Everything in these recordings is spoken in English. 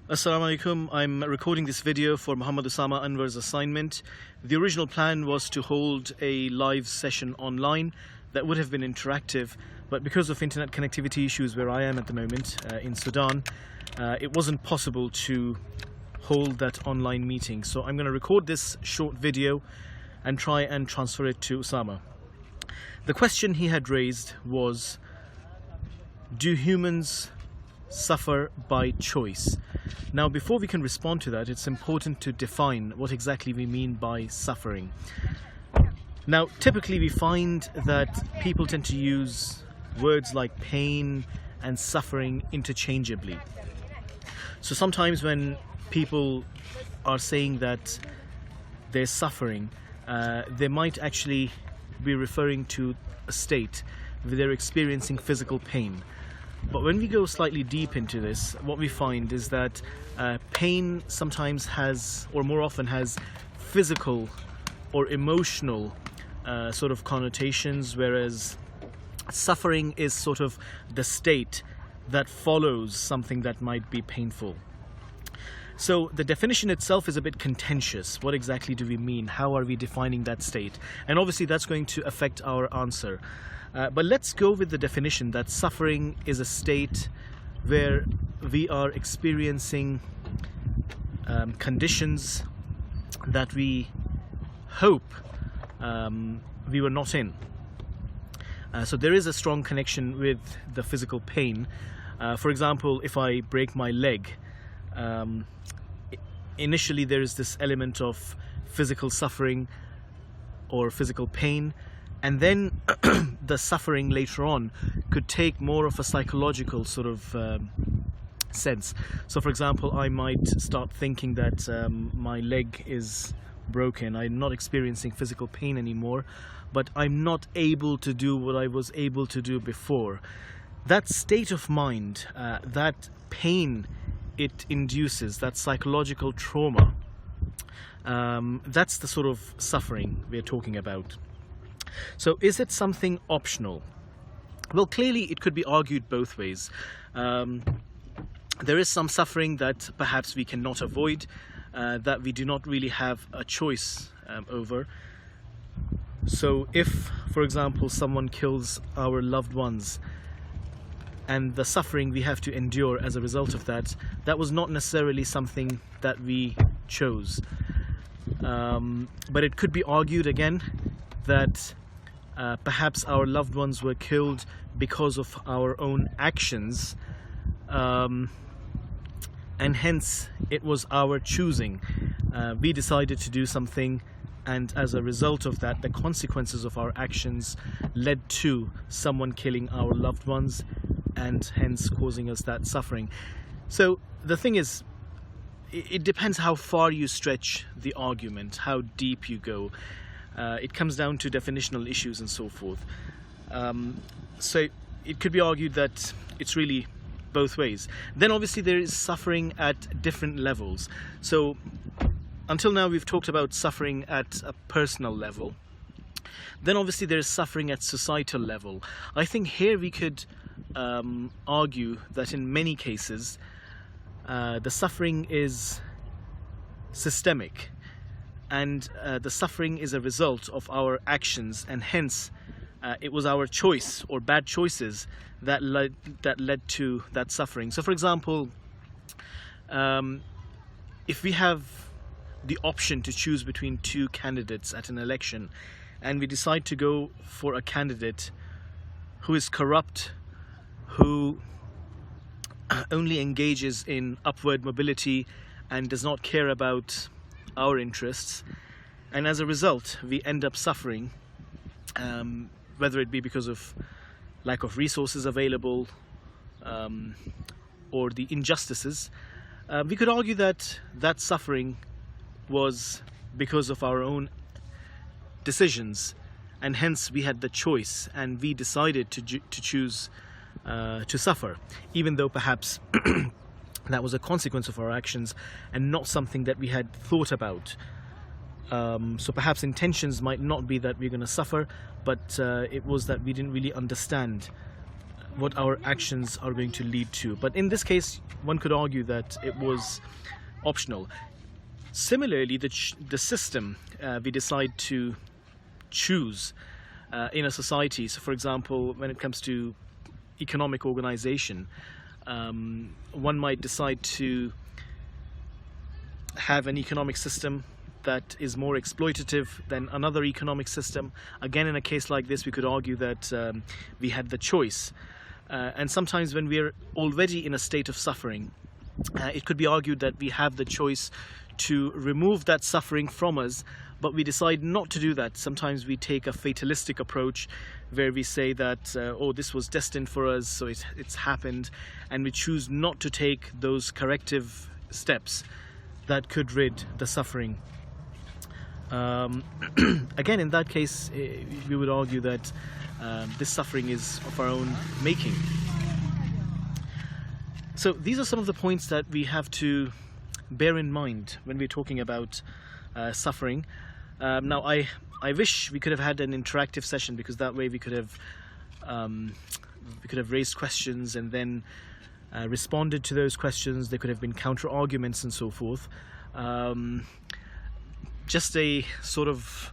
Assalamu alaikum. I'm recording this video for Muhammad Usama Anwar's assignment. The original plan was to hold a live session online that would have been interactive, but because of internet connectivity issues where I am at the moment in Sudan, it wasn't possible to hold that online meeting. So I'm going to record this short video and try and transfer it to Usama. The question he had raised was, do humans suffer by choice? Now, before we can respond to that, it's important to define what exactly we mean by suffering. Now, typically we find that people tend to use words like pain and suffering interchangeably. So sometimes when people are saying that they're suffering, they might actually be referring to a state where they're experiencing physical pain. But when we go slightly deep into this, what we find is that pain sometimes has, or more often has, physical or emotional sort of connotations, whereas suffering is sort of the state that follows something that might be painful. So the definition itself is a bit contentious. What exactly do we mean? How are we defining that state? And obviously that's going to affect our answer. But let's go with the definition that suffering is a state where we are experiencing conditions that we hope we were not in. So there is a strong connection with the physical pain. For example, if I break my leg, initially there is this element of physical suffering or physical pain, and then the suffering later on could take more of a psychological sort of sense. So for example, I might start thinking that my leg is broken. I'm not experiencing physical pain anymore, but I'm not able to do what I was able to do before. That state of mind, that pain it induces, that psychological trauma, that's the sort of suffering we're talking about. So is it something optional? Well, clearly it could be argued both ways. There is some suffering that perhaps we cannot avoid, that we do not really have a choice over. So if, for example, someone kills our loved ones, and the suffering we have to endure as a result of that, that was not necessarily something that we chose. But it could be argued again that perhaps our loved ones were killed because of our own actions, and hence it was our choosing. We decided to do something, and as a result of that, the consequences of our actions led to someone killing our loved ones and hence causing us that suffering. So the thing is, it depends how far you stretch the argument, how deep you go. It comes down to definitional issues and so forth. So it could be argued that it's really both ways. Then obviously there is suffering at different levels. So until now we've talked about suffering at a personal level. Then obviously there is suffering at societal level. I think here we could argue that in many cases the suffering is systemic, and the suffering is a result of our actions, and hence it was our choice or bad choices that led to that suffering. So for example, if we have the option to choose between two candidates at an election, and we decide to go for a candidate who is corrupt, who only engages in upward mobility and does not care about our interests, and as a result we end up suffering, whether it be because of lack of resources available or the injustices, we could argue that that suffering was because of our own decisions, and hence we had the choice and we decided to choose to suffer, even though perhaps that was a consequence of our actions and not something that we had thought about. So perhaps intentions might not be that we're going to suffer, but it was that we didn't really understand what our actions are going to lead to. But in this case, one could argue that it was optional. Similarly, the system we decide to choose in a society. So, for example, when it comes to economic organization, one might decide to have an economic system that is more exploitative than another economic system. Again, in a case like this, we could argue that we had the choice. And sometimes when we're already in a state of suffering, it could be argued that we have the choice to remove that suffering from us, but we decide not to do that. Sometimes we take a fatalistic approach where we say that, oh, this was destined for us, so it's happened, and we choose not to take those corrective steps that could rid the suffering. Again, in that case, we would argue that this suffering is of our own making. So these are some of the points that we have to bear in mind when we're talking about suffering. Now, I wish we could have had an interactive session, because that way we could have raised questions and then responded to those questions. There could have been counter arguments and so forth. Just a sort of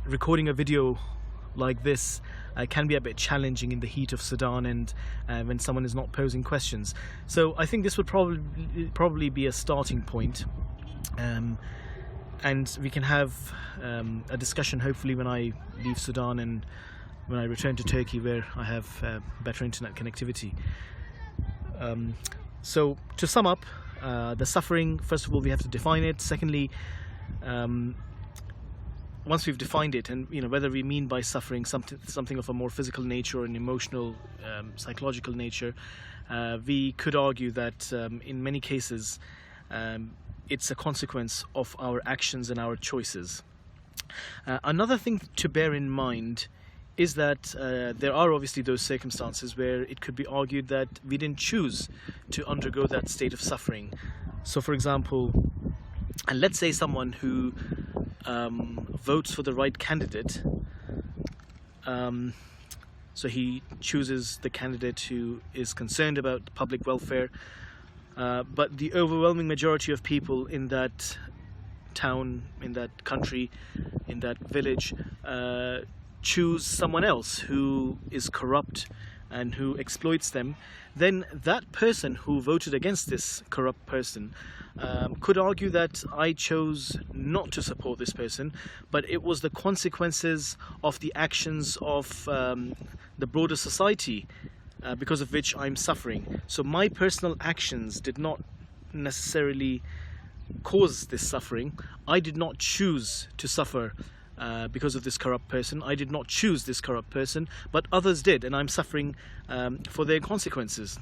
recording a video like this can be a bit challenging in the heat of Sudan and when someone is not posing questions. So I think this would probably be a starting point, and we can have a discussion hopefully when I leave Sudan and when I return to Turkey, where I have better internet connectivity. So to sum up, the suffering, first of all, we have to define it. Secondly, once we've defined it, and whether we mean by suffering something of a more physical nature or an emotional, psychological nature, we could argue that in many cases it's a consequence of our actions and our choices. Another thing to bear in mind is that there are obviously those circumstances where it could be argued that we didn't choose to undergo that state of suffering. So, for example, and let's say someone who votes for the right candidate, so he chooses the candidate who is concerned about public welfare, but the overwhelming majority of people in that town, in that country, in that village, choose someone else who is corrupt and who exploits them, then that person who voted against this corrupt person could argue that I chose not to support this person, but it was the consequences of the actions of the broader society because of which I'm suffering. So my personal actions did not necessarily cause this suffering. I did not choose to suffer because of this corrupt person. I did not choose this corrupt person, but others did, and I'm suffering for their consequences.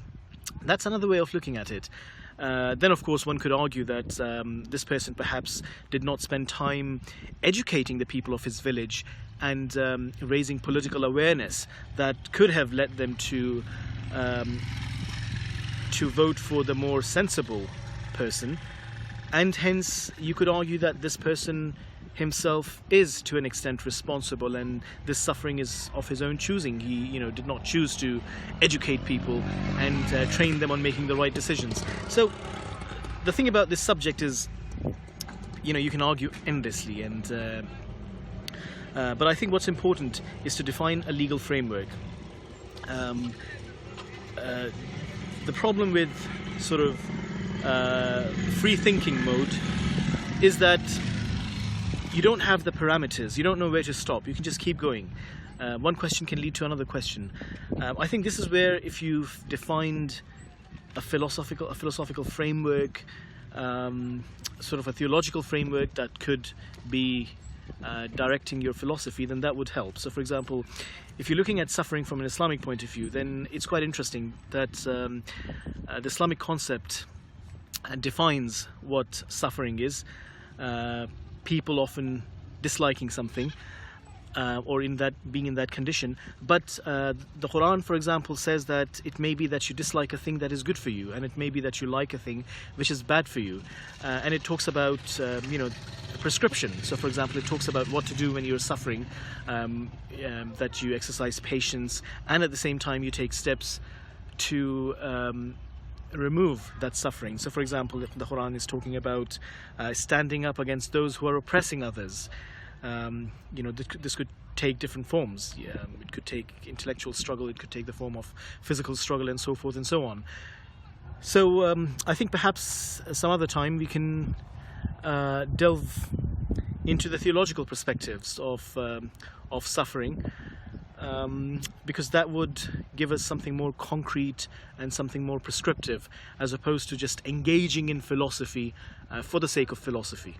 That's another way of looking at it. Then, of course, one could argue that this person perhaps did not spend time educating the people of his village and raising political awareness that could have led them to vote for the more sensible person, and hence you could argue that this person himself is to an extent responsible, and this suffering is of his own choosing. He did not choose to educate people and train them on making the right decisions. So the thing about this subject is, you can argue endlessly, and but I think what's important is to define a legal framework. The problem with sort of free thinking mode is that you don't have the parameters, you don't know where to stop, you can just keep going. One question can lead to another question. I think this is where, if you've defined a philosophical framework, sort of a theological framework that could be directing your philosophy, then that would help. So, for example, if you're looking at suffering from an Islamic point of view, then it's quite interesting that the Islamic concept defines what suffering is. People often disliking something or being in that condition, but the Quran, for example, says that it may be that you dislike a thing that is good for you, and it may be that you like a thing which is bad for you, and it talks about prescription. So for example, it talks about what to do when you're suffering, that you exercise patience, and at the same time you take steps to remove that suffering. So for example, if the Quran is talking about standing up against those who are oppressing others, this could take different forms. It could take intellectual struggle, it could take the form of physical struggle, and so forth and so on. So I think perhaps some other time we can delve into the theological perspectives of suffering, because that would give us something more concrete and something more prescriptive, as opposed to just engaging in philosophy for the sake of philosophy.